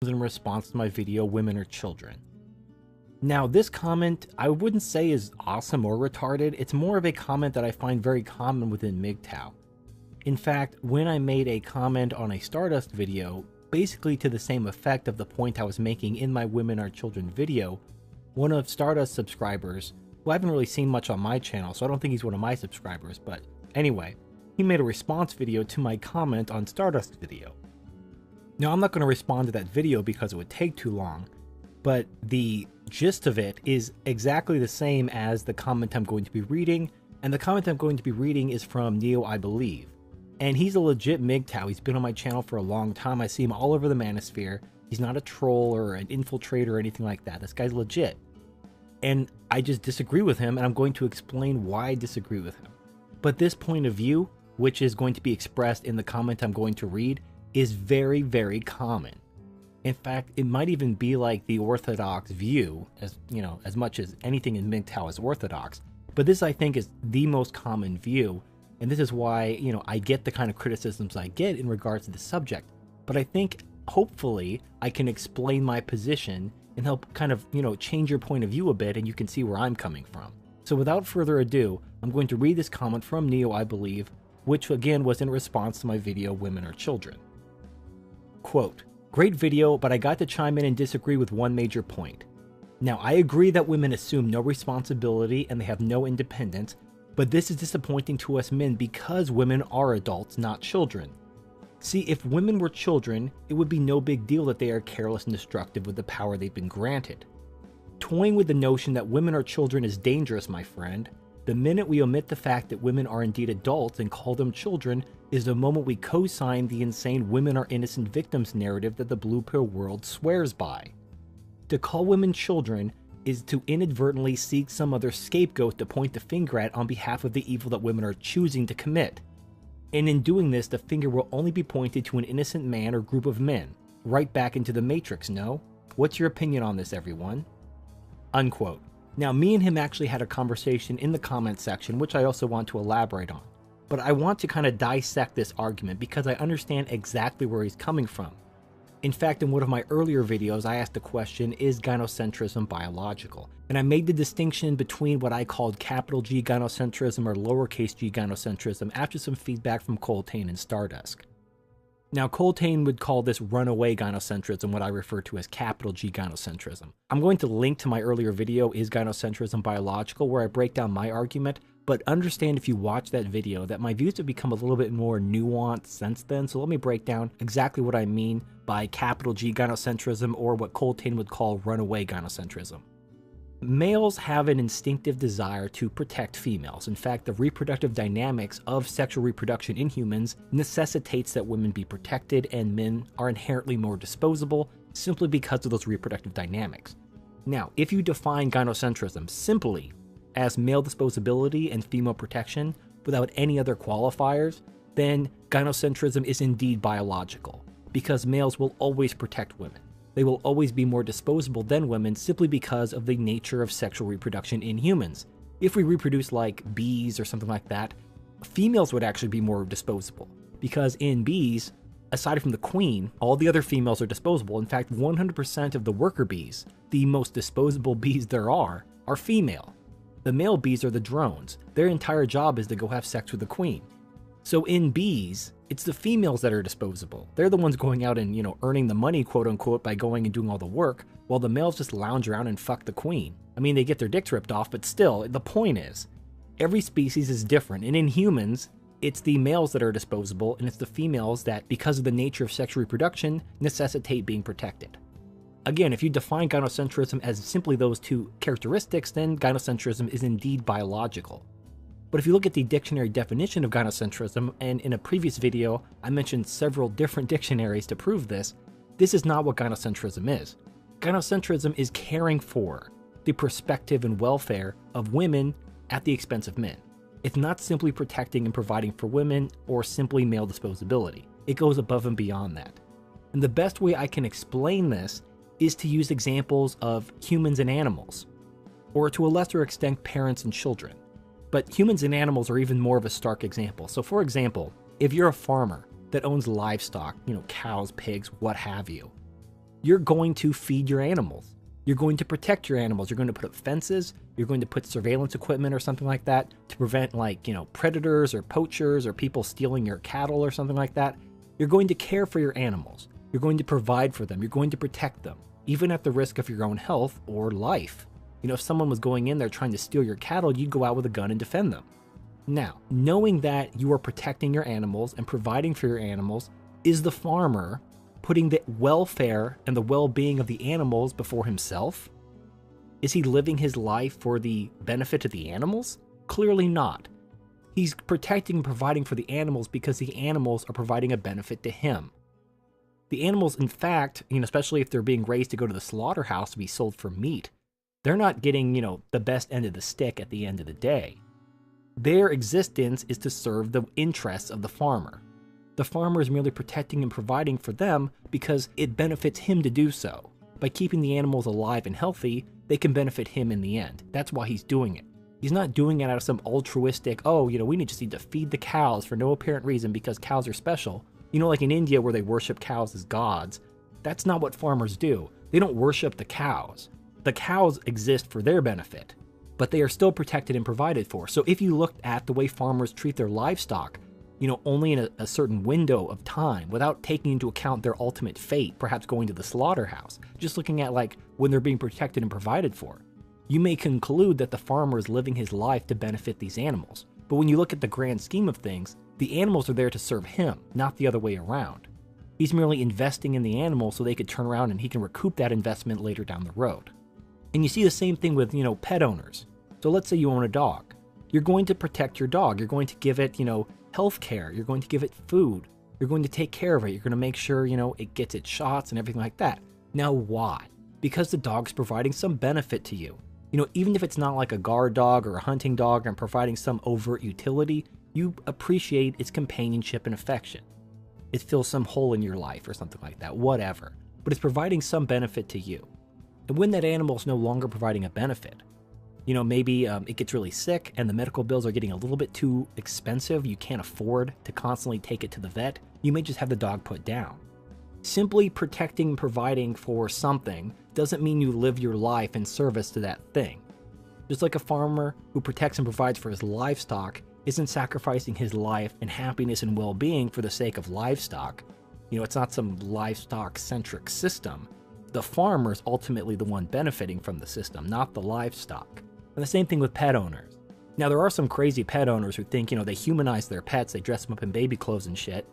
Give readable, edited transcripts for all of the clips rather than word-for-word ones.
in response to my video, Women or Children. Now, this comment I wouldn't say is awesome or retarded. It's more of a comment that I find very common within MGTOW. In fact, when I made a comment on a Stardust video, basically to the same effect of the point I was making in my Women or Children video, one of Stardust's subscribers, who I haven't really seen much on my channel, so I don't think he's one of my subscribers, but anyway, he made a response video to my comment on Stardust's video. Now, I'm not going to respond to that video because it would take too long, but the gist of it is exactly the same as the comment I'm going to be reading, and the comment I'm going to be reading is from Neo I Believe. And he's a legit MGTOW. He's been on my channel for a long time. I see him all over the manosphere. He's not a troll or an infiltrator or anything like that. This guy's legit. And I just disagree with him, and I'm going to explain why I disagree with him. But this point of view, which is going to be expressed in the comment I'm going to read, is very, very common. In fact, it might even be like the orthodox view, as you know, as much as anything in MGTOW is orthodox. But this, I think, is the most common view, and this is why, you know, I get the kind of criticisms I get in regards to the subject. But I think, hopefully, I can explain my position and help kind of, you know, change your point of view a bit, and you can see where I'm coming from. So without further ado, I'm going to read this comment from Neo I Believe, which again was in response to my video, Women or Children. Quote, "Great video, but I got to chime in and disagree with one major point. Now, I agree that women assume no responsibility and they have no independence, but this is disappointing to us men because women are adults, not children. See, if women were children, it would be no big deal that they are careless and destructive with the power they've been granted. Toying with the notion that women are children is dangerous, my friend. The minute we omit the fact that women are indeed adults and call them children is the moment we co-sign the insane women are innocent victims narrative that the blue pill world swears by. To call women children is to inadvertently seek some other scapegoat to point the finger at on behalf of the evil that women are choosing to commit. And in doing this, the finger will only be pointed to an innocent man or group of men, right back into the Matrix, no? What's your opinion on this, everyone?" Unquote. Now, me and him actually had a conversation in the comment section, which I also want to elaborate on. But I want to kind of dissect this argument because I understand exactly where he's coming from. In fact, in one of my earlier videos, I asked the question, is gynocentrism biological? And I made the distinction between what I called capital G gynocentrism or lowercase g gynocentrism after some feedback from Coltane and Stardust. Now, Coltane would call this runaway gynocentrism what I refer to as capital G gynocentrism. I'm going to link to my earlier video, Is Gynocentrism Biological, where I break down my argument, but understand if you watch that video that my views have become a little bit more nuanced since then, so let me break down exactly what I mean by capital G gynocentrism or what Coltane would call runaway gynocentrism. Males have an instinctive desire to protect females. In fact, the reproductive dynamics of sexual reproduction in humans necessitates that women be protected and men are inherently more disposable simply because of those reproductive dynamics. Now, if you define gynocentrism simply as male disposability and female protection without any other qualifiers, then gynocentrism is indeed biological, because males will always protect women. They will always be more disposable than women simply because of the nature of sexual reproduction in humans. If we reproduce like bees or something like that, females would actually be more disposable, because in bees, aside from the queen, all the other females are disposable. In fact, 100% of the worker bees, the most disposable bees there are female. The male bees are the drones. Their entire job is to go have sex with the queen. So in bees, it's the females that are disposable. They're the ones going out and, you know, earning the money, quote unquote, by going and doing all the work, while the males just lounge around and fuck the queen. I mean, they get their dicks ripped off, but still, the point is, every species is different, and in humans, it's the males that are disposable, and it's the females that, because of the nature of sexual reproduction, necessitate being protected. Again, if you define gynocentrism as simply those two characteristics, then gynocentrism is indeed biological. But if you look at the dictionary definition of gynocentrism, and in a previous video I mentioned several different dictionaries to prove this, this is not what gynocentrism is. Gynocentrism is caring for the perspective and welfare of women at the expense of men. It's not simply protecting and providing for women or simply male disposability. It goes above and beyond that. And the best way I can explain this is to use examples of humans and animals, or to a lesser extent parents and children. But humans and animals are even more of a stark example. So for example, if you're a farmer that owns livestock, you know, cows, pigs, what have you, you're going to feed your animals. You're going to protect your animals. You're going to put up fences. You're going to put surveillance equipment or something like that to prevent, like, predators or poachers or people stealing your cattle or something like that. You're going to care for your animals. You're going to provide for them. You're going to protect them, even at the risk of your own health or life. If someone was going in there trying to steal your cattle, you'd go out with a gun and defend them. Now, knowing that you are protecting your animals and providing for your animals, is the farmer putting the welfare and the well-being of the animals before himself? Is he living his life for the benefit of the animals? Clearly not. He's protecting and providing for the animals because the animals are providing a benefit to him. The animals, in fact, especially if they're being raised to go to the slaughterhouse to be sold for meat, they're not getting, the best end of the stick at the end of the day. Their existence is to serve the interests of the farmer. The farmer is merely protecting and providing for them because it benefits him to do so. By keeping the animals alive and healthy, they can benefit him in the end. That's why he's doing it. He's not doing it out of some altruistic, we just need to feed the cows for no apparent reason because cows are special. Like in India where they worship cows as gods. That's not what farmers do. They don't worship the cows. The cows exist for their benefit, but they are still protected and provided for. So if you looked at the way farmers treat their livestock, only in a certain window of time, without taking into account their ultimate fate, perhaps going to the slaughterhouse, just looking at when they're being protected and provided for, you may conclude that the farmer is living his life to benefit these animals. But when you look at the grand scheme of things, the animals are there to serve him, not the other way around. He's merely investing in the animals so they could turn around and he can recoup that investment later down the road. And you see the same thing with, pet owners. So let's say you own a dog. You're going to protect your dog. You're going to give it, health care. You're going to give it food. You're going to take care of it. You're going to make sure, it gets its shots and everything like that. Now, why? Because the dog's providing some benefit to you. Even if it's not like a guard dog or a hunting dog and providing some overt utility, you appreciate its companionship and affection. It fills some hole in your life or something like that, whatever. But it's providing some benefit to you. And when that animal is no longer providing a benefit, maybe it gets really sick and the medical bills are getting a little bit too expensive, you can't afford to constantly take it to the vet, you may just have the dog put down. Simply protecting and providing for something doesn't mean you live your life in service to that thing. Just like a farmer who protects and provides for his livestock isn't sacrificing his life and happiness and well-being for the sake of livestock. It's not some livestock-centric system. The farmer is ultimately the one benefiting from the system, not the livestock. And the same thing with pet owners. Now, there are some crazy pet owners who think, they humanize their pets, they dress them up in baby clothes and shit.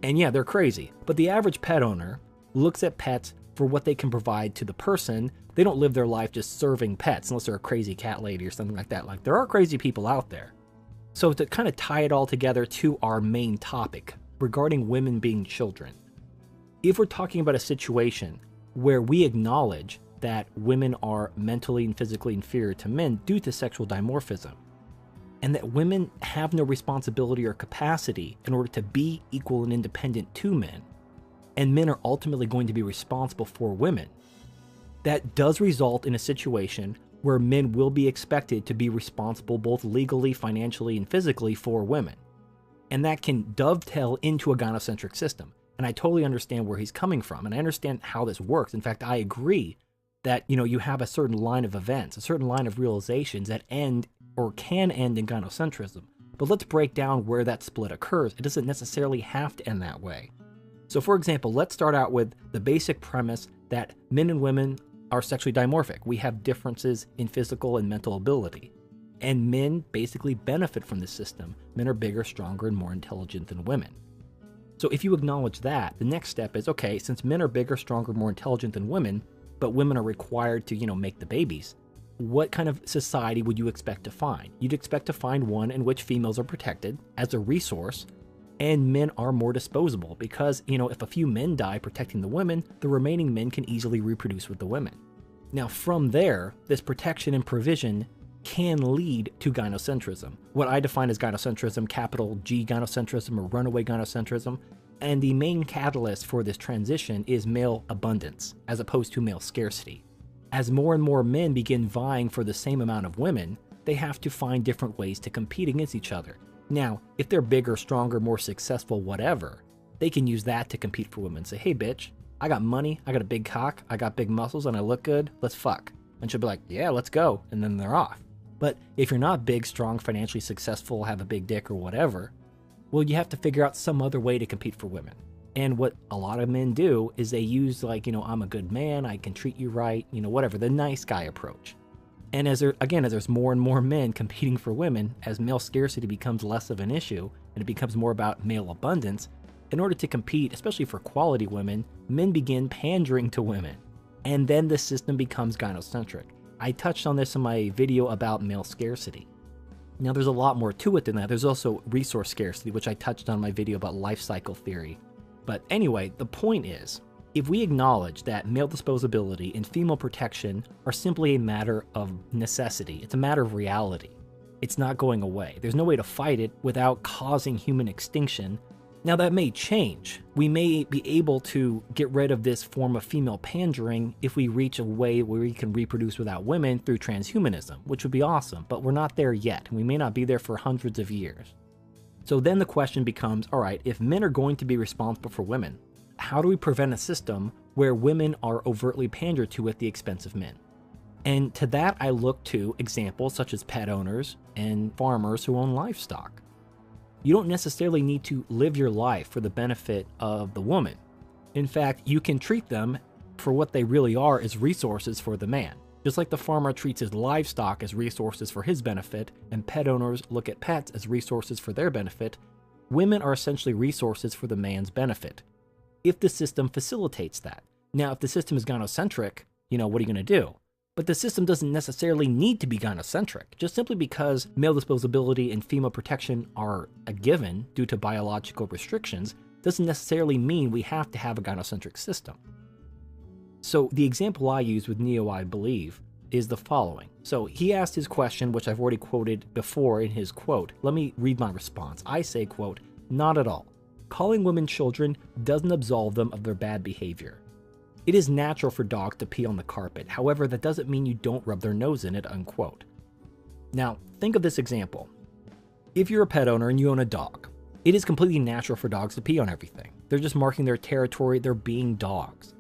And yeah, they're crazy. But the average pet owner looks at pets for what they can provide to the person. They don't live their life just serving pets, unless they're a crazy cat lady or something like that. There are crazy people out there. So to kind of tie it all together to our main topic regarding women being children, if we're talking about a situation where we acknowledge that women are mentally and physically inferior to men due to sexual dimorphism, and that women have no responsibility or capacity in order to be equal and independent to men, and men are ultimately going to be responsible for women, that does result in a situation where men will be expected to be responsible both legally, financially, and physically for women. And that can dovetail into a gynocentric system. And I totally understand where he's coming from, and I understand how this works. In fact, I agree that, you have a certain line of events, a certain line of realizations that end or can end in gynocentrism. But let's break down where that split occurs. It doesn't necessarily have to end that way. So for example, let's start out with the basic premise that men and women are sexually dimorphic. We have differences in physical and mental ability. And men basically benefit from this system. Men are bigger, stronger, and more intelligent than women. So if you acknowledge that, the next step is, okay, since men are bigger, stronger, more intelligent than women, but women are required to, make the babies, what kind of society would you expect to find? You'd expect to find one in which females are protected as a resource, and men are more disposable because, if a few men die protecting the women, the remaining men can easily reproduce with the women. Now, from there, this protection and provision can lead to gynocentrism. What I define as gynocentrism, capital G gynocentrism or runaway gynocentrism, and the main catalyst for this transition is male abundance, as opposed to male scarcity. As more and more men begin vying for the same amount of women, they have to find different ways to compete against each other. Now, if they're bigger, stronger, more successful, whatever, they can use that to compete for women. Say, hey bitch, I got money, I got a big cock, I got big muscles, and I look good, let's fuck. And she'll be like, yeah, let's go. And then they're off. But if you're not big, strong, financially successful, have a big dick or whatever, well, you have to figure out some other way to compete for women. And what a lot of men do is they use like, I'm a good man, I can treat you right, whatever, the nice guy approach. And as there's more and more men competing for women, as male scarcity becomes less of an issue and it becomes more about male abundance, in order to compete, especially for quality women, men begin pandering to women. And then the system becomes gynocentric. I touched on this in my video about male scarcity. Now there's a lot more to it than that. There's also resource scarcity, which I touched on in my video about life cycle theory. But anyway, the point is, if we acknowledge that male disposability and female protection are simply a matter of necessity, it's a matter of reality. It's not going away. There's no way to fight it without causing human extinction. Now that may change. We may be able to get rid of this form of female pandering if we reach a way where we can reproduce without women through transhumanism, which would be awesome, but we're not there yet. We may not be there for hundreds of years. So then the question becomes, all right, if men are going to be responsible for women, how do we prevent a system where women are overtly pandered to at the expense of men? And to that, I look to examples such as pet owners and farmers who own livestock. You don't necessarily need to live your life for the benefit of the woman. In fact, you can treat them for what they really are, as resources for the man. Just like the farmer treats his livestock as resources for his benefit, and pet owners look at pets as resources for their benefit, women are essentially resources for the man's benefit, if the system facilitates that. Now, if the system is gynocentric, what are you going to do? But the system doesn't necessarily need to be gynocentric. Just simply because male disposability and female protection are a given due to biological restrictions doesn't necessarily mean we have to have a gynocentric system. So the example I use with Neo, I believe, is the following. So he asked his question, which I've already quoted before in his quote. Let me read my response. I say, quote, "Not at all. Calling women children doesn't absolve them of their bad behavior. It is natural for dogs to pee on the carpet. However, that doesn't mean you don't rub their nose in it," unquote. Now, think of this example. If you're a pet owner and you own a dog, it is completely natural for dogs to pee on everything. They're just marking their territory. They're being dogs.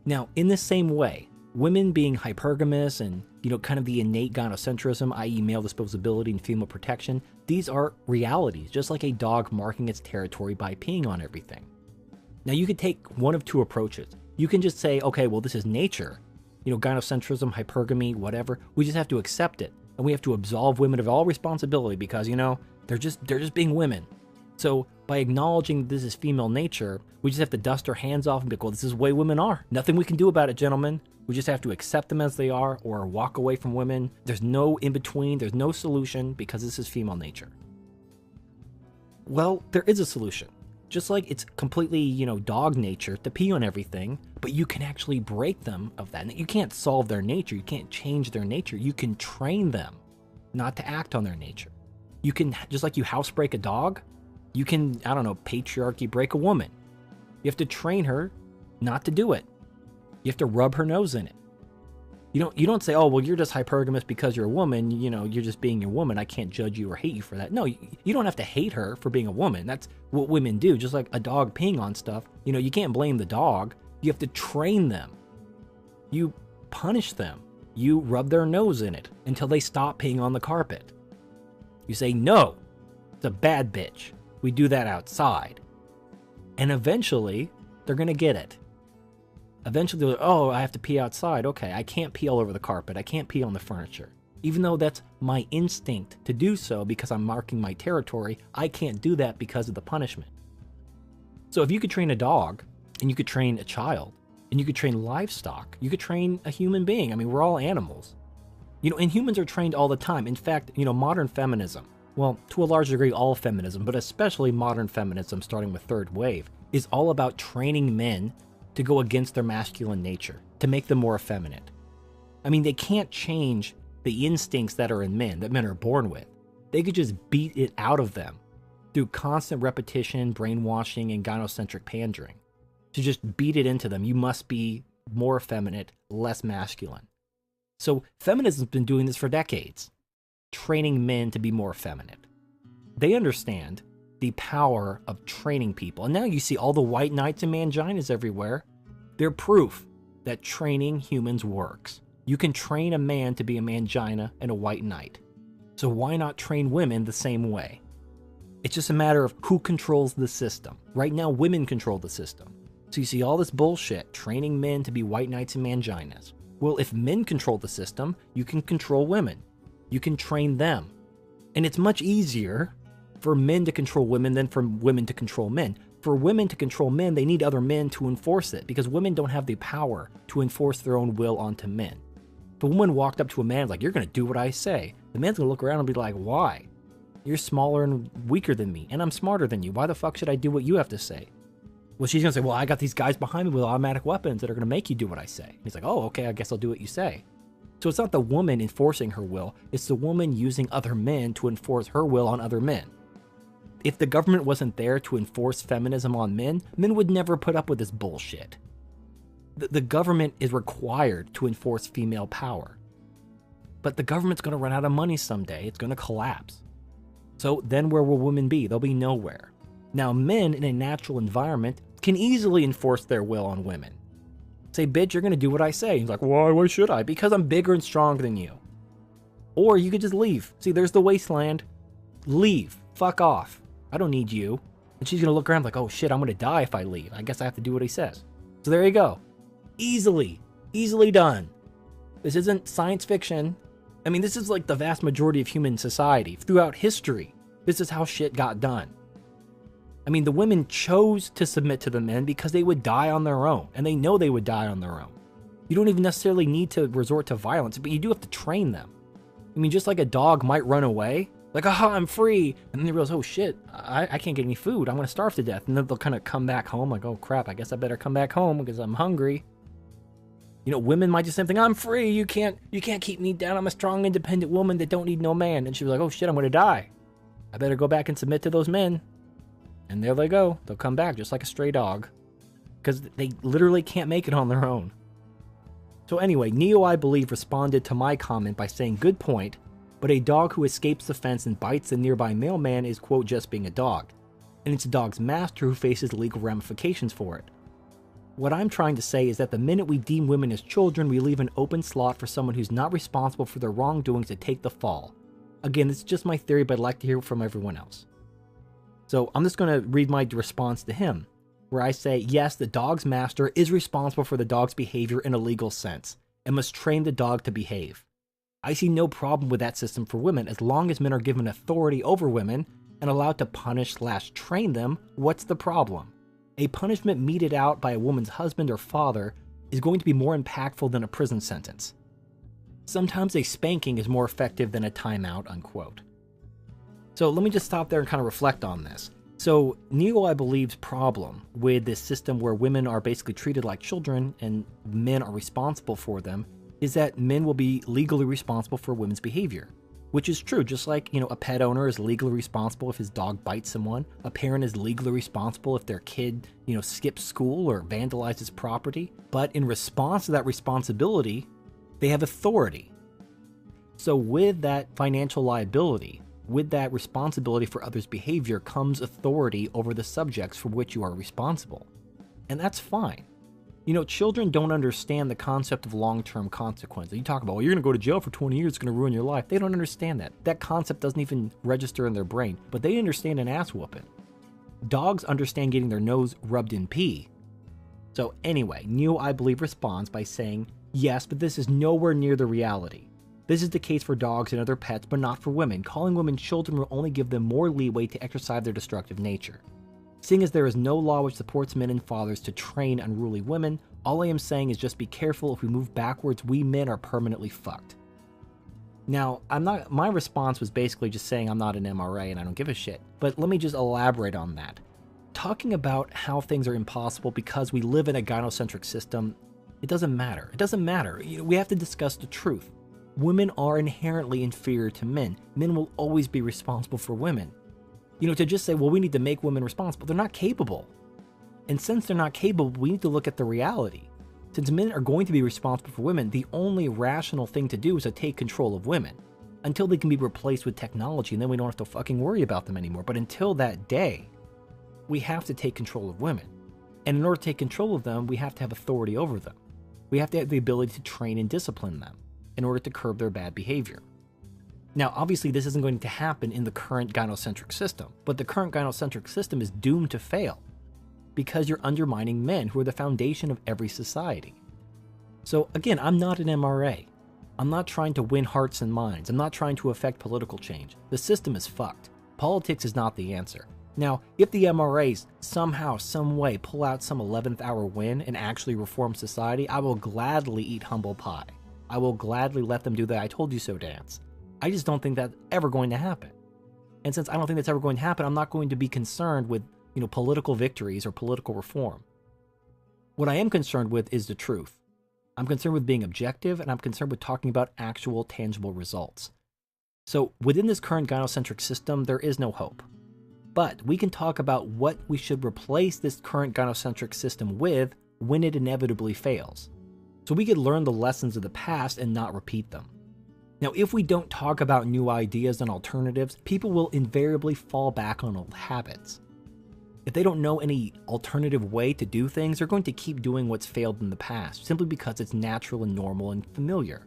Now, in the same way, women being hypergamous and, kind of the innate gynocentrism, i.e. male disposability and female protection, these are realities, just like a dog marking its territory by peeing on everything. Now, you could take one of two approaches. You can just say, okay, well, this is nature. Gynocentrism, hypergamy, whatever. We just have to accept it. And we have to absolve women of all responsibility because, they're just being women. So by acknowledging this is female nature, we just have to dust our hands off and be like, well, this is the way women are. Nothing we can do about it, gentlemen. We just have to accept them as they are or walk away from women. There's no in-between. There's no solution because this is female nature. Well, there is a solution. Just like it's completely, dog nature to pee on everything, but you can actually break them of that. You can't solve their nature. You can't change their nature. You can train them not to act on their nature. You can, just like you housebreak a dog, you can, patriarchy break a woman. You have to train her not to do it. You have to rub her nose in it. You don't say, oh, well, you're just hypergamous because you're a woman, you're just being your woman. I can't judge you or hate you for that. No, you don't have to hate her for being a woman. That's what women do. Just like a dog peeing on stuff, you can't blame the dog. You have to train them. You punish them. You rub their nose in it until they stop peeing on the carpet. You say, no, it's a bad bitch. We do that outside. And eventually, they're going to get it. Eventually, they're like, oh, I have to pee outside. Okay, I can't pee all over the carpet. I can't pee on the furniture. Even though that's my instinct to do so because I'm marking my territory, I can't do that because of the punishment. So if you could train a dog, and you could train a child, and you could train livestock, you could train a human being. I mean, we're all animals. And humans are trained all the time. In fact, modern feminism, well, to a large degree, all feminism, but especially modern feminism, starting with third wave, is all about training men to go against their masculine nature, to make them more effeminate. I mean, they can't change the instincts that are in men, that men are born with. They could just beat it out of them through constant repetition, brainwashing, and gynocentric pandering. To just beat it into them, you must be more effeminate, less masculine. So feminism's been doing this for decades, training men to be more effeminate. They understand the power of training people. And now you see all the white knights and manginas everywhere. They're proof that training humans works. You can train a man to be a mangina and a white knight. So why not train women the same way? It's just a matter of who controls the system. Right now, women control the system. So you see all this bullshit, training men to be white knights and manginas. Well, if men control the system, you can control women. You can train them. And it's much easier for men to control women than for women to control men. For women to control men, they need other men to enforce it, because women don't have the power to enforce their own will onto men. If a woman walked up to a man like, "You're going to do what I say," the man's going to look around and be like, "Why? You're smaller and weaker than me, and I'm smarter than you. Why the fuck should I do what you have to say?" Well, she's going to say, "Well, I got these guys behind me with automatic weapons that are going to make you do what I say." And he's like, "Oh, okay, I guess I'll do what you say." So it's not the woman enforcing her will, it's the woman using other men to enforce her will on other men. If the government wasn't there to enforce feminism on men, men would never put up with this bullshit. The government is required to enforce female power. But the government's going to run out of money someday. It's going to collapse. So then where will women be? They'll be nowhere. Now, men in a natural environment can easily enforce their will on women. Say, "Bitch, you're going to do what I say." He's like, Why should I? Because I'm bigger and stronger than you. Or you could just leave. See, there's the wasteland. Leave. Fuck off. I don't need you. And she's going to look around like, "Oh shit, I'm going to die if I leave. I guess I have to do what he says." So there you go. Easily done. This isn't science fiction. I mean, this is like the vast majority of human society. Throughout history, this is how shit got done. I mean, the women chose to submit to the men because they would die on their own, and they know they would die on their own. You don't even necessarily need to resort to violence, but you do have to train them. I mean, just like a dog might run away, like, "Aha, I'm free," and then they realize, "Oh shit, I can't get any food, I'm gonna starve to death," and then they'll kind of come back home like, "Oh crap, I guess I better come back home because I'm hungry." You know, women might just say something, "I'm free, you can't keep me down, I'm a strong, independent woman that don't need no man," and she was like, "Oh shit, I'm gonna die. I better go back and submit to those men." And there they go. They'll come back just like a stray dog. Because they literally can't make it on their own. So anyway, Neo, I believe, responded to my comment by saying, "Good point, but a dog who escapes the fence and bites a nearby mailman is, quote, just being a dog. And it's a dog's master who faces legal ramifications for it. What I'm trying to say is that the minute we deem women as children, we leave an open slot for someone who's not responsible for their wrongdoings to take the fall. Again, it's just my theory, but I'd like to hear from everyone else." So I'm just going to read my response to him, where I say, yes, the dog's master is responsible for the dog's behavior in a legal sense, and must train the dog to behave. I see no problem with that system for women, as long as men are given authority over women and allowed to punish/train them. What's the problem? A punishment meted out by a woman's husband or father is going to be more impactful than a prison sentence. Sometimes a spanking is more effective than a timeout, unquote. So let me just stop there and kind of reflect on this. So Neo, I believe's problem with this system where women are basically treated like children and men are responsible for them is that men will be legally responsible for women's behavior, which is true. Just like, a pet owner is legally responsible if his dog bites someone, a parent is legally responsible if their kid, skips school or vandalizes property. But in response to that responsibility, they have authority. So with that financial liability, with that responsibility for others' behavior comes authority over the subjects for which you are responsible. And that's fine. Children don't understand the concept of long-term consequences. You talk about, well, you're going to go to jail for 20 years, it's going to ruin your life. They don't understand that. That concept doesn't even register in their brain, but they understand an ass whooping. Dogs understand getting their nose rubbed in pee. So anyway, Neo, I believe, responds by saying, yes, but this is nowhere near the reality. This is the case for dogs and other pets, but not for women. Calling women children will only give them more leeway to exercise their destructive nature. Seeing as there is no law which supports men and fathers to train unruly women, all I am saying is just be careful. If we move backwards, we men are permanently fucked. Now, my response was basically just saying I'm not an MRA and I don't give a shit. But let me just elaborate on that. Talking about how things are impossible because we live in a gynocentric system, it doesn't matter. It doesn't matter. We have to discuss the truth. Women are inherently inferior to men. Men will always be responsible for women. To just say, well, we need to make women responsible, they're not capable. And since they're not capable, we need to look at the reality. Since men are going to be responsible for women, the only rational thing to do is to take control of women. Until they can be replaced with technology, and then we don't have to fucking worry about them anymore. But until that day, we have to take control of women. And in order to take control of them, we have to have authority over them. We have to have the ability to train and discipline them in order to curb their bad behavior. Now, obviously, this isn't going to happen in the current gynocentric system, but the current gynocentric system is doomed to fail because you're undermining men who are the foundation of every society. So again, I'm not an MRA. I'm not trying to win hearts and minds. I'm not trying to affect political change. The system is fucked. Politics is not the answer. Now, if the MRAs somehow, some way pull out some 11th hour win and actually reform society, I will gladly eat humble pie. I will gladly let them do the I told you so dance. I just don't think that's ever going to happen. And since I don't think that's ever going to happen, I'm not going to be concerned with, political victories or political reform. What I am concerned with is the truth. I'm concerned with being objective, and I'm concerned with talking about actual, tangible results. So within this current gynocentric system, there is no hope. But we can talk about what we should replace this current gynocentric system with when it inevitably fails. So we could learn the lessons of the past and not repeat them. Now, if we don't talk about new ideas and alternatives, people will invariably fall back on old habits. If they don't know any alternative way to do things, they're going to keep doing what's failed in the past, simply because it's natural and normal and familiar.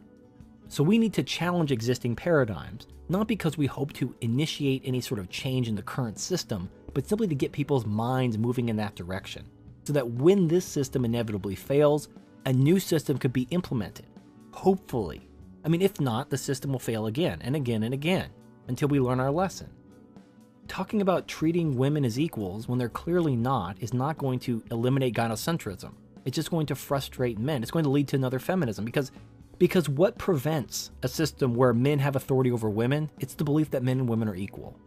So we need to challenge existing paradigms, not because we hope to initiate any sort of change in the current system, but simply to get people's minds moving in that direction, so that when this system inevitably fails, a new system could be implemented. Hopefully. If not, the system will fail again and again and again, until we learn our lesson. Talking about treating women as equals when they're clearly not is not going to eliminate gynocentrism. It's just going to frustrate men. It's going to lead to another feminism, because what prevents a system where men have authority over women? It's the belief that men and women are equal.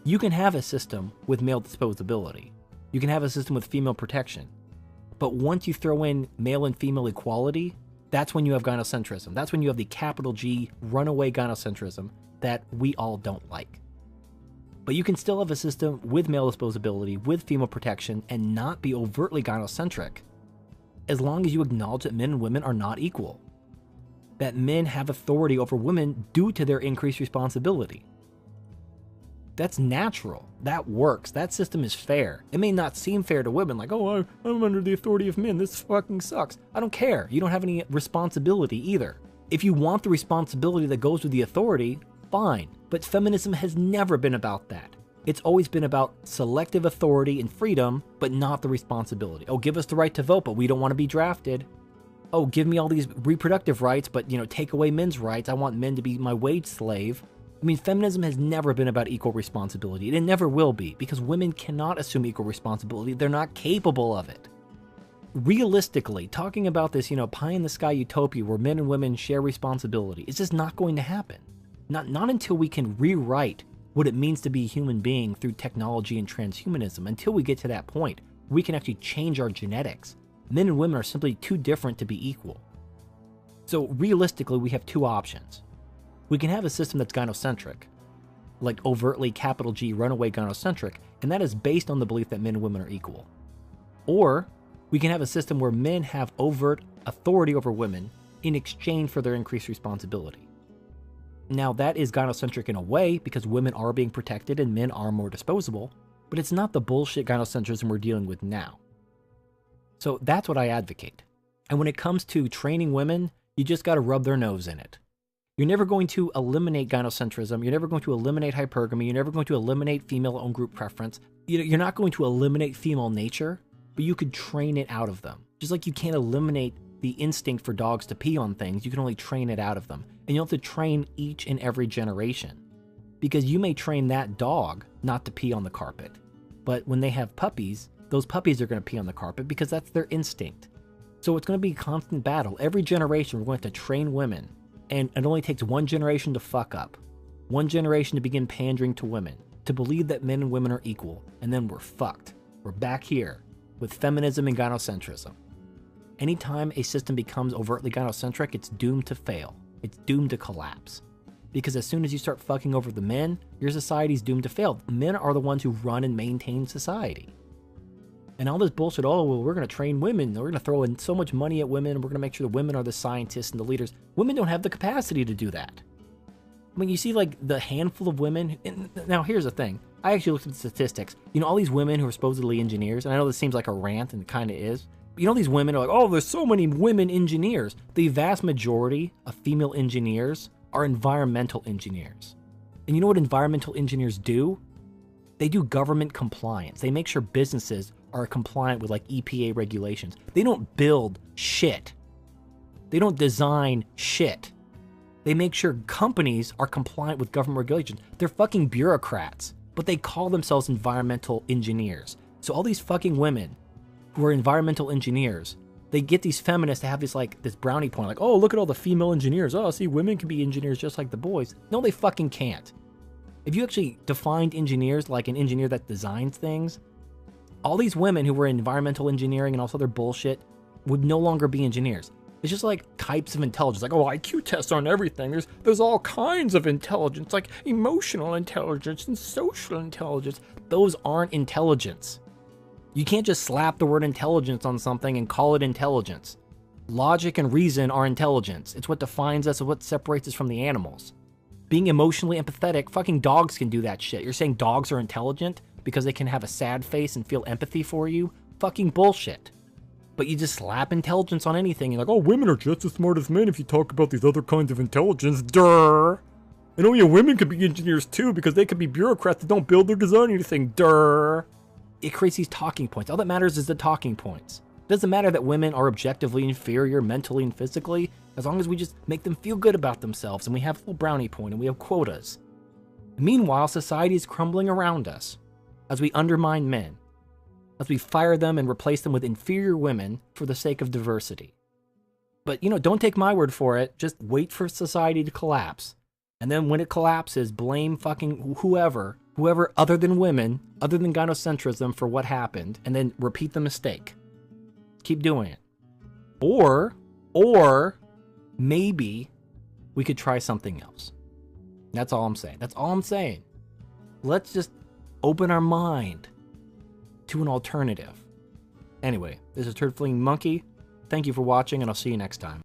You can have a system with male disposability. You can have a system with female protection. But once you throw in male and female equality, that's when you have gynocentrism. That's when you have the capital G runaway gynocentrism that we all don't like. But you can still have a system with male disposability, with female protection, and not be overtly gynocentric, as long as you acknowledge that men and women are not equal. That men have authority over women due to their increased responsibility. That's natural. That works. That system is fair. It may not seem fair to women, like, oh, I'm under the authority of men. This fucking sucks. I don't care. You don't have any responsibility either. If you want the responsibility that goes with the authority, fine. But feminism has never been about that. It's always been about selective authority and freedom, but not the responsibility. Oh, give us the right to vote, but we don't want to be drafted. Oh, give me all these reproductive rights, but, take away men's rights. I want men to be my wage slave. Feminism has never been about equal responsibility, and it never will be, because women cannot assume equal responsibility. They're not capable of it. Realistically, talking about this, pie-in-the-sky utopia where men and women share responsibility, it's just not going to happen. Not until we can rewrite what it means to be a human being through technology and transhumanism. Until we get to that point, we can actually change our genetics. Men and women are simply too different to be equal. So realistically, we have two options. We can have a system that's gynocentric, like overtly capital G runaway gynocentric, and that is based on the belief that men and women are equal. Or we can have a system where men have overt authority over women in exchange for their increased responsibility. Now, that is gynocentric in a way because women are being protected and men are more disposable, but it's not the bullshit gynocentrism we're dealing with now. So that's what I advocate. And when it comes to training women, you just got to rub their nose in it. You're never going to eliminate gynocentrism. You're never going to eliminate hypergamy. You're never going to eliminate female own group preference. You're not going to eliminate female nature, but you could train it out of them. Just like you can't eliminate the instinct for dogs to pee on things, you can only train it out of them. And you'll have to train each and every generation. Because you may train that dog not to pee on the carpet, but when they have puppies, those puppies are going to pee on the carpet because that's their instinct. So it's going to be a constant battle. Every generation, we're going to train women. And it only takes one generation to fuck up. One generation to begin pandering to women, to believe that men and women are equal, and then we're fucked. We're back here with feminism and gynocentrism. Anytime a system becomes overtly gynocentric, it's doomed to fail. It's doomed to collapse. Because as soon as you start fucking over the men, your society's doomed to fail. Men are the ones who run and maintain society. And all this bullshit, oh, well, we're going to train women. We're going to throw in so much money at women. We're going to make sure the women are the scientists and the leaders. Women don't have the capacity to do that. You see, like, the handful of women. And now, here's the thing. I actually looked at the statistics. You know, all these women who are supposedly engineers, and I know this seems like a rant, and it kind of is. But you know, these women are like, oh, there's so many women engineers. The vast majority of female engineers are environmental engineers. And you know what environmental engineers do? They do government compliance. They make sure businesses are compliant with like EPA regulations. They don't build shit. They don't design shit. They make sure companies are compliant with government regulations. They're fucking bureaucrats, but they call themselves environmental engineers. So all these fucking women who are environmental engineers, they get these feminists to have this like this brownie point, like, oh, look at all the female engineers. Oh, see, women can be engineers just like the boys. No, they fucking can't. If you actually defined engineers like an engineer that designs things, all these women who were in environmental engineering and all this other bullshit would no longer be engineers. It's just like types of intelligence, like, oh, IQ tests aren't everything. There's all kinds of intelligence, like emotional intelligence and social intelligence. Those aren't intelligence. You can't just slap the word intelligence on something and call it intelligence. Logic and reason are intelligence. It's what defines us and what separates us from the animals. Being emotionally empathetic, fucking dogs can do that shit. You're saying dogs are intelligent because they can have a sad face and feel empathy for you? Fucking bullshit. But you just slap intelligence on anything. You're like, oh, women are just as smart as men if you talk about these other kinds of intelligence. Durr. And oh yeah, women could be engineers too because they could be bureaucrats that don't build or design anything. Durr. It creates these talking points. All that matters is the talking points. It doesn't matter that women are objectively inferior mentally and physically, as long as we just make them feel good about themselves and we have a little brownie point and we have quotas. Meanwhile, society is crumbling around us as we undermine men, as we fire them and replace them with inferior women for the sake of diversity. But, you know, don't take my word for it. Just wait for society to collapse. And then when it collapses, blame fucking whoever other than women, other than gynocentrism for what happened, and then repeat the mistake. Keep doing it. Or maybe we could try something else. That's all I'm saying. That's all I'm saying. Let's just open our mind to an alternative. Anyway, this is Turd Fleeing Monkey. Thank you for watching, and I'll see you next time.